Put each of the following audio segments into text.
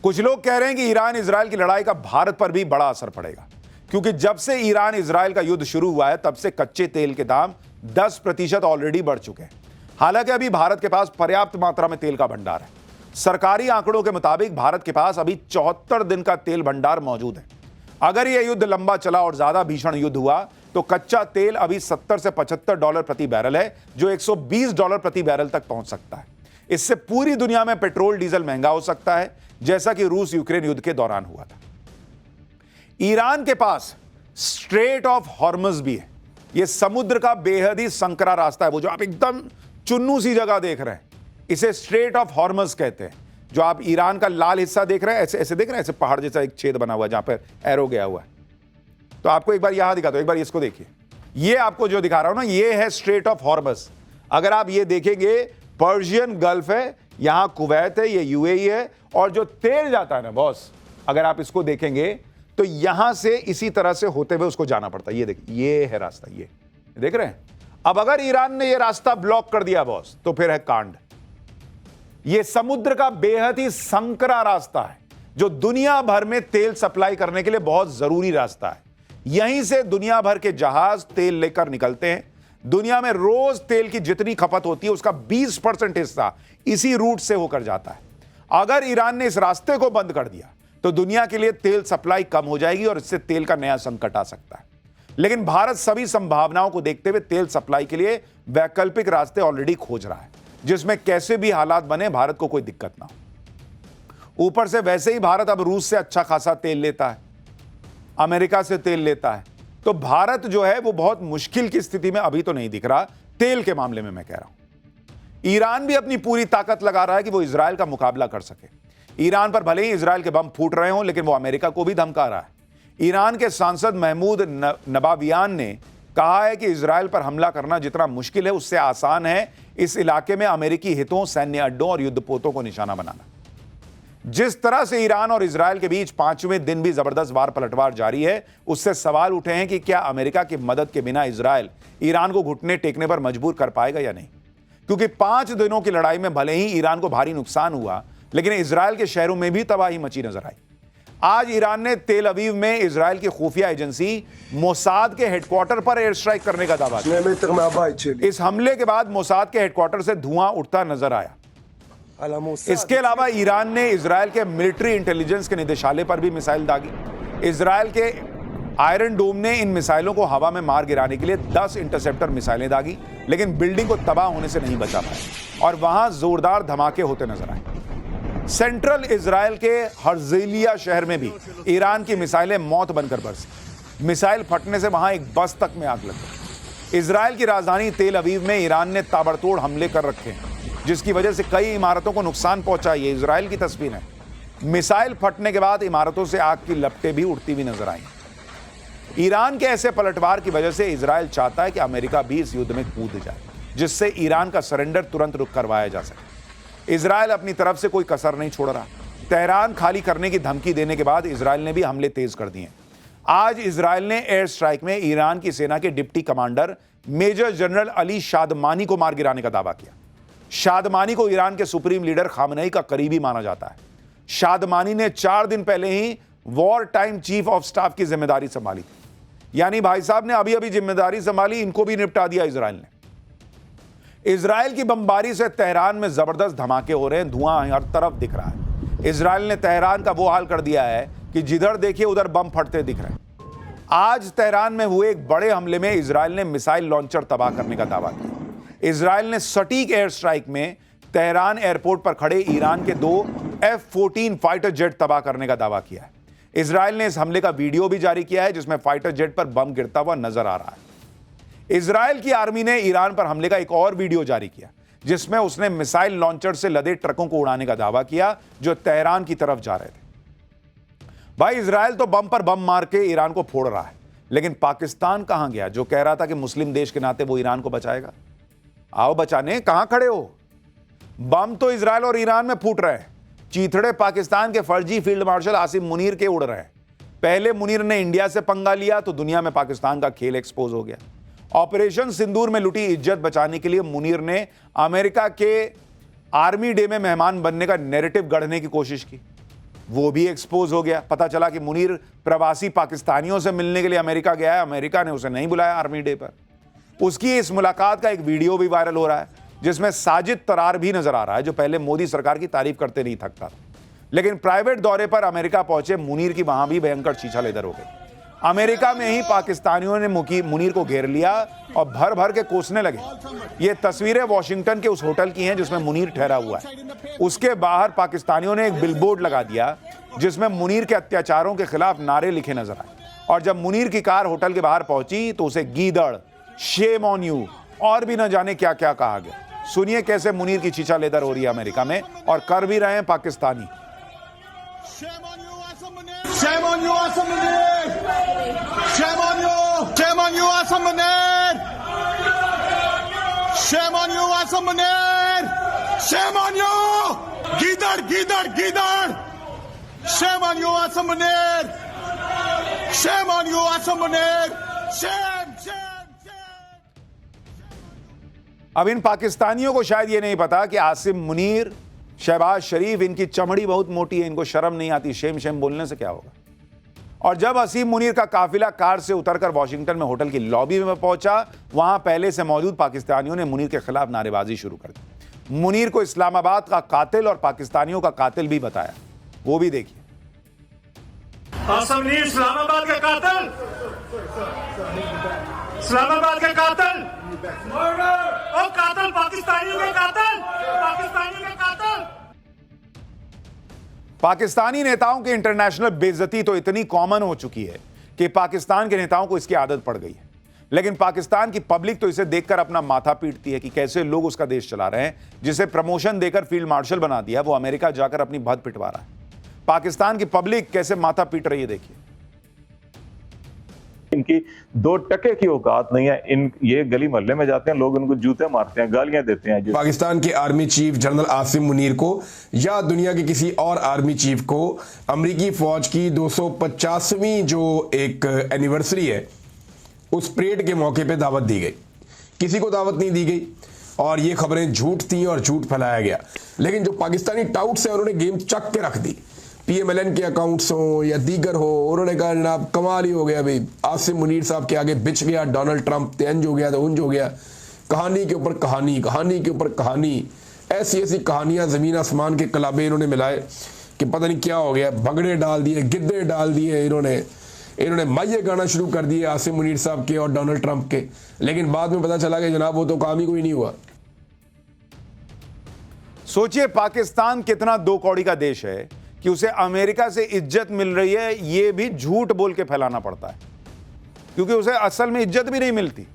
कुछ लोग कह रहे हैं कि ईरान इजराइल की लड़ाई का भारत पर भी बड़ा असर पड़ेगा, क्योंकि जब से ईरान इजराइल का युद्ध शुरू हुआ है तब से कच्चे तेल के दाम 10% ऑलरेडी बढ़ चुके हैं। हालांकि अभी भारत के पास पर्याप्त मात्रा में तेल का भंडार है। सरकारी आंकड़ों के मुताबिक भारत के पास अभी 74 दिन का तेल भंडार मौजूद है। अगर यह युद्ध लंबा चला और ज्यादा भीषण युद्ध हुआ तो कच्चा तेल अभी 70 से $75 प्रति बैरल है, जो $120 प्रति बैरल तक पहुंच सकता है। इससे पूरी दुनिया में पेट्रोल डीजल महंगा हो सकता है, जैसा कि रूस यूक्रेन युद्ध के दौरान हुआ था। ईरान के पास स्ट्रेट ऑफ हॉर्मज भी है। यह समुद्र का बेहद ही संकरा रास्ता है, वो जो आप एकदम चुन्नू सी जगह देख रहे हैं, इसे स्ट्रेट ऑफ हॉर्मज कहते हैं। जो आप ईरान का लाल हिस्सा देख रहे हैं, ऐसे ऐसे देख रहे हैं, ऐसे पहाड़ जैसा एक छेद बना हुआ है जहां पर एरो गया हुआ है। तो आपको एक बार यहां दिखाता हूं, एक बार इसको देखिए। ये आपको जो दिखा रहा हूं ना, ये है स्ट्रेट ऑफ हॉर्मज। अगर आप ये देखेंगे, पर्शियन गल्फ है, यहां कुवैत है, ये यूएई है, और जो तेल जाता है ना बॉस, अगर आप इसको देखेंगे तो यहां से इसी तरह से होते हुए उसको जाना पड़ता है। ये देखिए, ये है रास्ता, ये देख रहे हैं। अब अगर ईरान ने ये रास्ता ब्लॉक कर दिया बॉस, तो फिर है कांड। ये समुद्र का बेहद ही संकरा रास्ता है, जो दुनिया भर में तेल सप्लाई करने के लिए बहुत जरूरी रास्ता है। यहीं से दुनिया भर के जहाज तेल लेकर निकलते हैं। दुनिया में रोज तेल की जितनी खपत होती है उसका 20% हिस्सा इसी रूट से होकर जाता है। अगर ईरान ने इस रास्ते को बंद कर दिया तो दुनिया के लिए तेल सप्लाई कम हो जाएगी और इससे तेल का नया संकट आ सकता है। लेकिन भारत सभी संभावनाओं को देखते हुए तेल सप्लाई के लिए वैकल्पिक रास्ते ऑलरेडी खोज रहा है, जिसमें कैसे भी हालात बने भारत को कोई दिक्कत ना हो। ऊपर से वैसे ही भारत अब रूस से अच्छा खासा तेल लेता है, अमेरिका से तेल लेता है, तो भारत जो है वो बहुत मुश्किल की स्थिति में अभी तो नहीं दिख रहा तेल के मामले में। मैं कह रहा हूं ईरान भी अपनी पूरी ताकत लगा रहा है कि वो इजराइल का मुकाबला कर सके। ईरान पर भले ही इजराइल के बम फूट रहे हों, लेकिन वो अमेरिका को भी धमका रहा है। ईरान के सांसद महमूद नबावियान ने कहा है कि इजराइल पर हमला करना जितना मुश्किल है उससे आसान है इस इलाके में अमेरिकी हितों, सैन्य अड्डों और युद्धपोतों को निशाना बनाना। जिस तरह से ईरान और इजराइल के बीच 5वें दिन भी जबरदस्त वार पलटवार जारी है, उससे सवाल उठे हैं कि क्या अमेरिका की मदद के बिना इजराइल ईरान को घुटने टेकने पर मजबूर कर पाएगा या नहीं। क्योंकि 5 दिनों की लड़ाई में भले ही ईरान को भारी नुकसान हुआ, लेकिन इजराइल के शहरों में भी तबाही मची नजर आई। आज ईरान ने तेल अवीव में इजराइल की खुफिया एजेंसी मोसाद के हेडक्वार्टर पर एयर स्ट्राइक करने का दावा किया। इस हमले के बाद मोसाद के हेडक्वार्टर से धुआं उठता नजर आया। इसके अलावा ईरान ने इजराइल के मिलिट्री इंटेलिजेंस के निदेशालय पर भी मिसाइल दागी। इजराइल के आयरन डोम ने इन मिसाइलों को हवा में मार गिराने के लिए 10 इंटरसेप्टर मिसाइलें दागी, लेकिन बिल्डिंग को तबाह होने से नहीं बचा पाए और वहां जोरदार धमाके होते नजर आए। सेंट्रल इजराइल के हर्जेलिया शहर में भी ईरान की मिसाइलें मौत बनकर बरसी। मिसाइल फटने से वहां एक बस तक में आग लग गई। इजराइल की राजधानी तेल अवीव में ईरान ने ताबड़तोड़ हमले कर रखे हैं, जिसकी वजह से कई इमारतों को नुकसान पहुंचा। ये इजराइल की तस्वीर है। मिसाइल फटने के बाद इमारतों से आग की लपटें भी उड़ती हुई नजर आई। ईरान के ऐसे पलटवार की वजह से इजराइल चाहता है कि अमेरिका भी इस युद्ध में कूद जाए, जिससे ईरान का सरेंडर तुरंत रुक करवाया जा सके। इजराइल अपनी तरफ से कोई कसर नहीं छोड़ रहा। तेहरान खाली करने की धमकी देने के बाद इजराइल ने भी हमले तेज कर दिए। आज इजराइल ने एयर स्ट्राइक में ईरान की सेना के deputy commander major general Ali Shadmani को मार गिराने का दावा किया। शादमानी को ईरान के सुप्रीम लीडर खामनेई का करीबी माना जाता है। शादमानी ने 4 दिन पहले ही war time chief of staff की जिम्मेदारी संभाली थी। यानी भाई साहब ने अभी अभी जिम्मेदारी संभाली, इनको भी निपटा दिया इजराइल ने। इजराइल की बमबारी से तेहरान में जबरदस्त धमाके हो रहे हैं, धुआं हर तरफ दिख रहा है। इजराइल ने तेहरान का वो हाल कर दिया है कि जिधर देखिए उधर बम फटते दिख रहे हैं। आज तेहरान में हुए एक बड़े हमले में इजराइल ने मिसाइल लॉन्चर तबाह करने का दावा किया। इजराइल ने सटीक एयर स्ट्राइक में तेहरान एयरपोर्ट पर खड़े ईरान के 2 F-14 फाइटर जेट तबाह करने का दावा किया है। इजराइल ने इस हमले का वीडियो भी जारी किया है, जिसमें फाइटर जेट पर बम गिरता हुआ नजर आ रहा है। इजराइल की आर्मी ने ईरान पर हमले का एक और वीडियो जारी किया, जिसमें उसने मिसाइल लॉन्चर से लदे ट्रकों को उड़ाने का दावा किया जो तेहरान की तरफ जा रहे थे। भाई, इजराइल तो बम पर बम मार के ईरान को फोड़ रहा है, लेकिन पाकिस्तान कहां गया जो कह रहा था कि मुस्लिम देश के नाते वो ईरान को बचाएगा। आओ बचाने, कहां खड़े हो? बम तो इजराइल और ईरान में फूट रहे हैं। चीथड़े पाकिस्तान के फर्जी फील्ड मार्शल आसिम मुनीर के उड़ रहे हैं। पहले मुनीर ने इंडिया से पंगा लिया तो दुनिया में पाकिस्तान का खेल एक्सपोज हो गया। ऑपरेशन सिंदूर में लुटी इज्जत बचाने के लिए मुनीर ने अमेरिका के आर्मी डे में मेहमान बनने का नैरेटिव गढ़ने की कोशिश की। वो भी एक्सपोज हो गया। पता चला कि मुनीर प्रवासी पाकिस्तानियों से मिलने के लिए अमेरिका गया है, अमेरिका ने उसे नहीं बुलाया आर्मी डे पर। उसकी इस मुलाकात का एक वीडियो भी वायरल हो रहा है जिसमें साजिद तरार भी नजर आ रहा है, जो पहले मोदी सरकार की तारीफ करते नहीं थकता। लेकिन प्राइवेट दौरे पर अमेरिका पहुंचे मुनीर की वहां भी भयंकर छीछालेदर हो गई। अमेरिका में ही पाकिस्तानियों ने मुनीर को घेर लिया और भर भर के कोसने लगे। ये तस्वीरें वॉशिंगटन के उस होटल की हैं जिसमें मुनीर ठहरा हुआ है। उसके बाहर पाकिस्तानियों ने एक बिलबोर्ड लगा दिया जिसमें मुनीर के अत्याचारों के खिलाफ नारे लिखे नजर आए। और जब मुनीर की कार होटल के बाहर पहुंची तो उसे गीदड़, शेम ऑन यू और भी न जाने क्या क्या कहा गया। सुनिए कैसे मुनीर की छीछालेदर हो रही है अमेरिका में, और कर भी रहे हैं Pakistani. Shame on you, Asam Munir! Shame on you! Shame on you, Asam Munir! Shame on you, Asam Munir! Shame on you! Gidar, Gidar, Gidar! Shame on you, Asam Munir! Shame on you, Asam Munir! Shame, shame, shame! अब इन पाकिस्तानियों को शायद ये नहीं पता कि आसिम मुनीर, शहबाज शरीफ, इनकी चमड़ी बहुत मोटी है, इनको शर्म नहीं आती, शेम शेम बोलने से क्या होगा। और जब असीम मुनीर का काफिला कार से उतरकर वॉशिंगटन में होटल की लॉबी में पहुंचा, वहां पहले से मौजूद पाकिस्तानियों ने मुनीर के खिलाफ नारेबाजी शुरू कर दी। मुनीर को इस्लामाबाद का कातिल और पाकिस्तानियों का कातिल भी बताया। वो भी देखिए। आसिम मुनीर इस्लामाबाद का कातिल, इस्लामाबाद का कातिल, और कातिल पाकिस्तानियों का कातिल, पाकिस्तानियों का कातिल। पाकिस्तानी नेताओं की इंटरनेशनल बेइज्जती तो इतनी कॉमन हो चुकी है कि पाकिस्तान के नेताओं को इसकी आदत पड़ गई है। लेकिन पाकिस्तान की पब्लिक तो इसे देखकर अपना माथा पीटती है कि कैसे लोग उसका देश चला रहे हैं। जिसे प्रमोशन देकर फील्ड मार्शल बना दिया, वो अमेरिका जाकर अपनी भद पिटवा रहा है। पाकिस्तान की पब्लिक कैसे माथा पीट रही है, देखिए। इनकी 2 टके की औकात नहीं है। ये गली मोहल्ले में जाते हैं, लोग उनको जूते मारते हैं, गालियां देते हैं। पाकिस्तान के army chief general Asim Munir को या दुनिया के किसी और आर्मी चीफ को अमेरिकी फौज की 250वीं जो एक एनिवर्सरी है, उस परेड के मौके पे दावत दी गई। किसी को दावत नहीं दी गई और ये खबरें झूठ थी और झूठ फैलाया गया। लेकिन जो पाकिस्तानी टाउट्स हैं उन्होंने गेम चक के रख दी। PMLN के अकाउंट्स हो या दीगर हो, उन्होंने कहा जनाब कमाल ही हो गया भाई, आसिम मुनीर साहब के आगे बिछ गया डोनाल्ड ट्रंप, तेंज हो गया तो उंज हो गया। कहानी के ऊपर कहानी, कहानी के ऊपर कहानी, ऐसी ऐसी कहानियां ज़मीन आसमान के कलाबे इन्होंने मिलाए कि पता नहीं क्या हो गया। भगड़े डाल दिए, गिद्दे डाल दिए, इन्होंने माइये गाना शुरू कर दिए आसिम मुनीर साहब के और डोनाल्ड ट्रंप के। लेकिन बाद में पता चला कि जनाब वो तो काम ही कोई नहीं हुआ। सोचिए पाकिस्तान कितना दो कौड़ी का देश है कि उसे अमेरिका से इज्जत मिल रही है, ये भी झूठ बोल के फैलाना पड़ता है, क्योंकि उसे असल में इज्जत भी नहीं मिलती।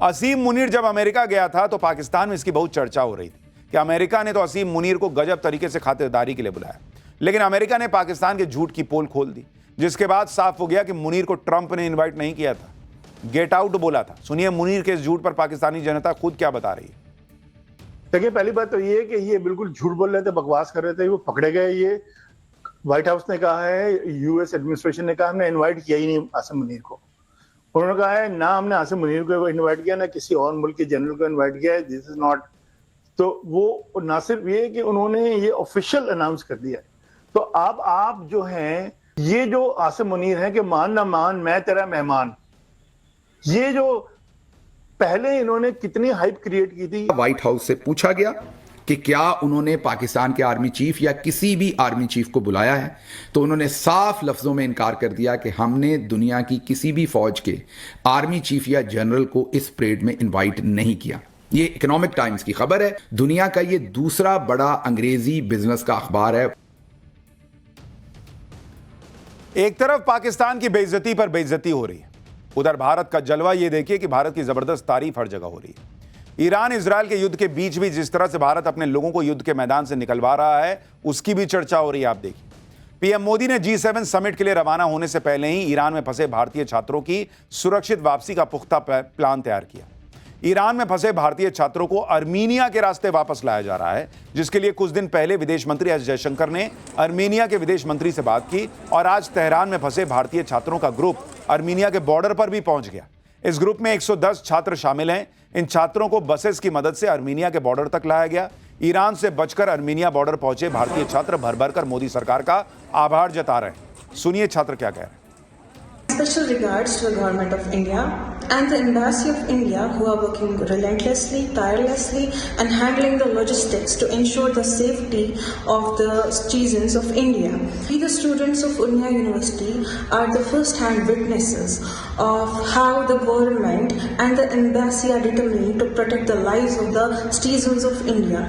असीम मुनीर जब अमेरिका गया था तो पाकिस्तान में इसकी बहुत चर्चा हो रही थी कि अमेरिका ने तो असीम मुनीर को गजब तरीके से खातिरदारी के लिए बुलाया। लेकिन अमेरिका ने पाकिस्तान के झूठ की पोल खोल दी, जिसके बाद साफ हो गया कि मुनीर को ट्रंप ने इन्वाइट नहीं किया था, गेट आउट बोला था। सुनिए मुनीर के इस झूठ पर पाकिस्तानी जनता खुद क्या बता रही है। देखिए, पहली बात तो ये है कि ये बिल्कुल झूठ बोल रहे थे, बकवास कर रहे थे, वो पकड़े गए। ये व्हाइट हाउस ने कहा है, यूएस एडमिनिस्ट्रेशन ने कहा हमने इनवाइट किया ही नहीं आसिम मुनीर को। उन्होंने कहा है ना हमने आसिम मुनीर को इनवाइट किया, ना किसी और मुल्क के जनरल को इनवाइट किया है, दिस इज नॉट। तो वो ना सिर्फ ये कि उन्होंने ये ऑफिशियल अनाउंस कर दिया। तो अब आप जो हैं, ये जो आसिम मुनीर है कि मान ना मान मैं तेरा मेहमान, ये जो पहले इन्होंने कितनी हाइप क्रिएट की थी। व्हाइट हाउस से पूछा गया कि क्या उन्होंने पाकिस्तान के आर्मी चीफ या किसी भी आर्मी चीफ को बुलाया है, तो उन्होंने साफ लफ्जों में इनकार कर दिया कि हमने दुनिया की किसी भी फौज के आर्मी चीफ या जनरल को इस परेड में इनवाइट नहीं किया। ये इकोनॉमिक टाइम्स की खबर है, दुनिया का ये दूसरा बड़ा अंग्रेजी बिजनेस का अखबार है। एक तरफ पाकिस्तान की बेइज्जती पर बेइज्जती हो रही है, उधर भारत का जलवा ये देखिए कि भारत की जबरदस्त तारीफ हर जगह हो रही है। ईरान इजराइल के युद्ध के बीच भी जिस तरह से भारत अपने लोगों को युद्ध के मैदान से निकलवा रहा है, उसकी भी चर्चा हो रही है। आप देखिए, पीएम मोदी ने G7 समिट के लिए रवाना होने से पहले ही ईरान में फंसे भारतीय छात्रों की सुरक्षित वापसी का पुख्ता प्लान तैयार किया। ईरान में फंसे भारतीय छात्रों को अर्मीनिया के रास्ते वापस लाया जा रहा है, जिसके लिए कुछ दिन पहले विदेश मंत्री एस जयशंकर ने अर्मीनिया के विदेश मंत्री से बात की और आज तेहरान में फंसे भारतीय छात्रों का ग्रुप अर्मीनिया के बॉर्डर पर भी पहुंच गया। इस ग्रुप में 110 छात्र शामिल हैं। इन छात्रों को बसेस की मदद से अर्मीनिया के बॉर्डर तक लाया गया। ईरान से बचकर अर्मीनिया बॉर्डर पहुंचे भारतीय छात्र भर भर कर मोदी सरकार का आभार जता रहे हैं। सुनिए छात्र क्या कह रहे हैं। Special regards to the Government of India and the Embassy of India, who are working relentlessly, tirelessly and handling the logistics to ensure the safety of the citizens of India. We, the students of Urmia University, are the first-hand witnesses of how the government and the embassy are determined to protect the lives of the citizens of India.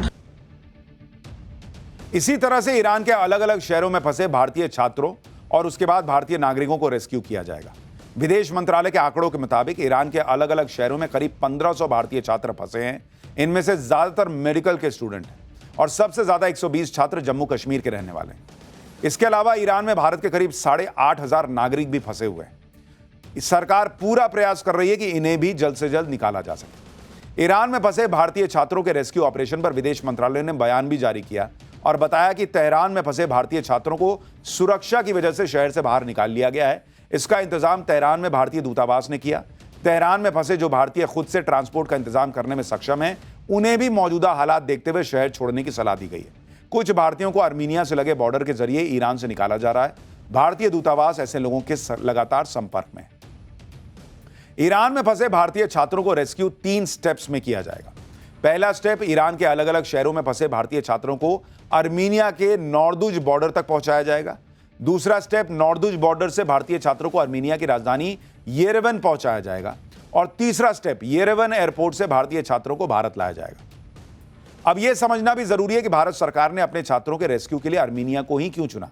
इसी तरह से Iran के अलग अलग शहरों में फंसे भारतीय छात्रों और उसके बाद भारतीय नागरिकों को रेस्क्यू किया जाएगा। विदेश मंत्रालय के आंकड़ों के मुताबिक ईरान के अलग अलग शहरों में करीब 1500 भारतीय छात्र फंसे हैं। इनमें से ज्यादातर मेडिकल के स्टूडेंट हैं और सबसे ज्यादा 120 छात्र जम्मू कश्मीर के रहने वाले हैं। इसके अलावा ईरान में भारत के करीब 8,500 नागरिक भी फंसे हुए हैं। सरकार पूरा प्रयास कर रही है कि इन्हें भी जल्द से जल्द निकाला जा सके। ईरान में फंसे भारतीय छात्रों के रेस्क्यू ऑपरेशन पर विदेश मंत्रालय ने बयान भी जारी किया और बताया कि तेहरान में फंसे भारतीय छात्रों को सुरक्षा की वजह से शहर से बाहर निकाल लिया गया है। इसका इंतजाम तेहरान में भारतीय दूतावास ने किया। तेहरान में फंसे जो भारतीय खुद से ट्रांसपोर्ट का इंतजाम करने में सक्षम हैं, उन्हें भी मौजूदा हालात देखते हुए शहर छोड़ने की सलाह दी गई है। कुछ भारतीयों को अर्मीनिया से लगे बॉर्डर के जरिए ईरान से निकाला जा रहा है। भारतीय दूतावास ऐसे लोगों के लगातार संपर्क में है। ईरान में फंसे भारतीय छात्रों को रेस्क्यू 3 स्टेप्स में किया जाएगा। पहला स्टेप, ईरान के अलग अलग शहरों में फंसे भारतीय छात्रों को अर्मीनिया के नॉर्दुज बॉर्डर तक पहुंचाया जाएगा। दूसरा स्टेप, नॉर्दुज बॉर्डर से भारतीय छात्रों को अर्मीनिया की राजधानी येरेवन पहुंचाया जाएगा और तीसरा स्टेप, येरेवन एयरपोर्ट से भारतीय छात्रों को भारत लाया जाएगा। अब यह समझना भी जरूरी है कि भारत सरकार ने अपने छात्रों के रेस्क्यू के लिए अर्मीनिया को ही क्यों चुना।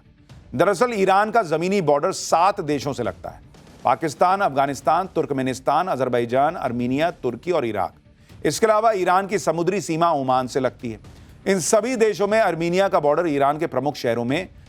दरअसल ईरान का जमीनी बॉर्डर 7 देशों से लगता है: पाकिस्तान, अफगानिस्तान, तुर्कमेनिस्तान, अजरबैजान, अर्मीनिया, तुर्की और इराक। इसके अलावा ईरान की समुद्री सीमा ओमान से लगती है। इन सभी देशों में अर्मीनिया का बॉर्डर ईरान के प्रमुख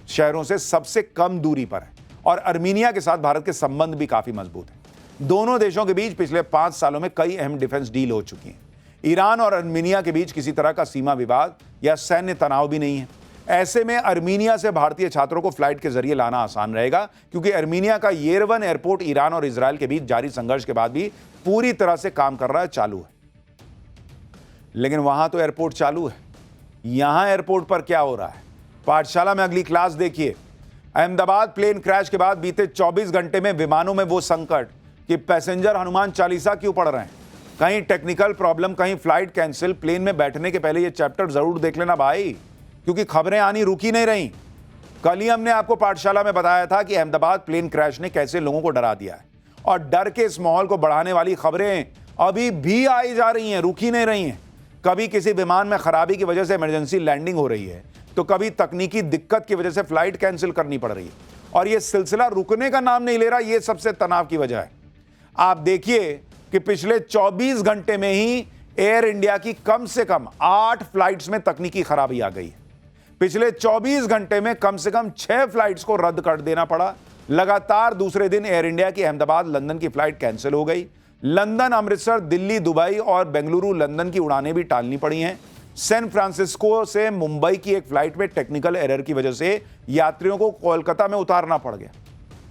शहरों से सबसे कम दूरी पर है और अर्मीनिया के साथ भारत के संबंध भी काफी मजबूत हैं। दोनों देशों के बीच पिछले 5 सालों में कई अहम डिफेंस डील हो चुकी हैं। ईरान और अर्मीनिया के बीच किसी तरह का सीमा विवाद या सैन्य तनाव भी नहीं है। ऐसे में अर्मीनिया से भारतीय छात्रों को फ्लाइट के जरिए लाना आसान रहेगा, क्योंकि अर्मीनिया का येरेवन एयरपोर्ट ईरान और इजरायल के बीच जारी संघर्ष के बाद भी पूरी तरह से काम कर रहा है, चालू है। लेकिन वहां तो एयरपोर्ट चालू है, यहां एयरपोर्ट पर क्या हो रहा है? पाठशाला में अगली क्लास देखिए। अहमदाबाद प्लेन क्रैश के बाद बीते 24 घंटे में विमानों में वो संकट कि पैसेंजर हनुमान चालीसा क्यों पढ़ रहे हैं। कहीं टेक्निकल प्रॉब्लम, कहीं फ्लाइट कैंसिल। प्लेन में बैठने के पहले ये चैप्टर जरूर देख लेना भाई, क्योंकि खबरें आनी रुकी नहीं रही। कल ही हमने आपको पाठशाला में बताया था कि अहमदाबाद प्लेन क्रैश ने कैसे लोगों को डरा दिया है और डर के इस माहौल को बढ़ाने वाली खबरें अभी भी आई जा रही हैं, रुकी नहीं रही हैं। कभी किसी विमान में खराबी की वजह से इमरजेंसी लैंडिंग हो रही है, तो कभी तकनीकी दिक्कत की वजह से फ्लाइट कैंसिल करनी पड़ रही है और यह सिलसिला रुकने का नाम नहीं ले रहा। यह सबसे तनाव की वजह है। आप देखिए कि पिछले 24 घंटे में ही एयर इंडिया की कम से कम 8 फ्लाइट्स में तकनीकी खराबी आ गई है। पिछले 24 घंटे में कम से कम 6 फ्लाइट्स को रद्द कर देना पड़ा। लगातार दूसरे दिन एयर इंडिया की अहमदाबाद लंदन की फ्लाइट कैंसिल हो गई। लंदन, अमृतसर, दिल्ली, दुबई और बेंगलुरु लंदन की उड़ानें भी टालनी पड़ी हैं। सैन फ्रांसिस्को से मुंबई की एक फ्लाइट में टेक्निकल एरर की वजह से यात्रियों को कोलकाता में उतारना पड़ गया।